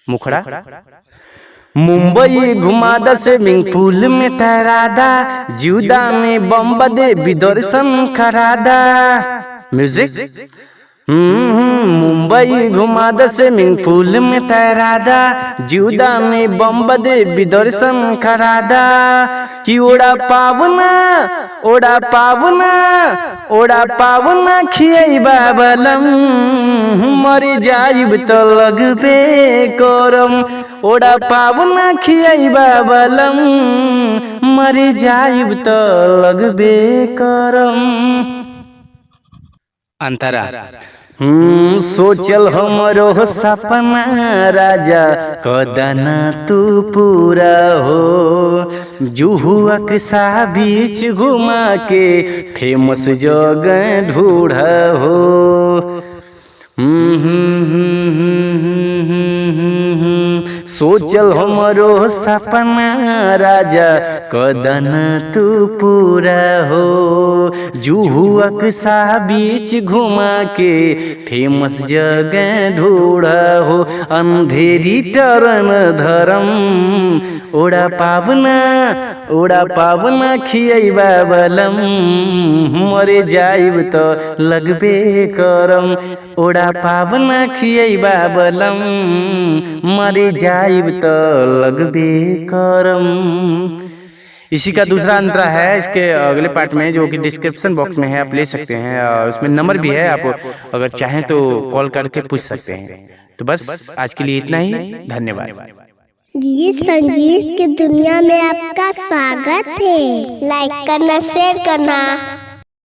मुखड़ा। मुंबई घुमादा स्विमिंग पूल में तैरादा, जीवदा में बम्बा दे विदर्शन करादा। म्यूजिक। मुंबई घुमादा स्विमिंग पूल में तैरादा, जीवदा में बम्बा दे विदर्शन करादा। कि ओड़ा पावना ओड़ा पावना ओड़ा पावना खियैबा बलम, मर जाइब तो लगबे करम। ओड़ा पावना खियैबा बलम, मर जाइब तो लगबे करम। अंतरा। सोचल हमरो सपना राजा, कदना तू पूरा हो। जुहुआ के सा बीच घुमा के फेमस जगह ढूंढा हो। सोचल हमरो सपना राजा, कदना तू पूरा हो। जुहुआ सा बीच घुमा के फेमस जगह ढूंढा हो। अंधेरी टरन धरम, ओड़ा पावना खियैबा बलम, मरे जाइब तो लगबे करम। ओड़ा पावना खियैबा बलम, मरे जाइब तो लगबे करम। इसी का दूसरा अंतरा है इसके अगले पार्ट में, जो कि डिस्क्रिप्शन बॉक्स में है, आप ले सकते हैं। उसमें नंबर भी है, आप अगर चाहें तो कॉल करके पूछ सकते हैं। तो बस आज के लिए इतना ही, धन्यवाद। गीत संगीत की दुनिया में आपका स्वागत है। लाइक करना, शेयर करना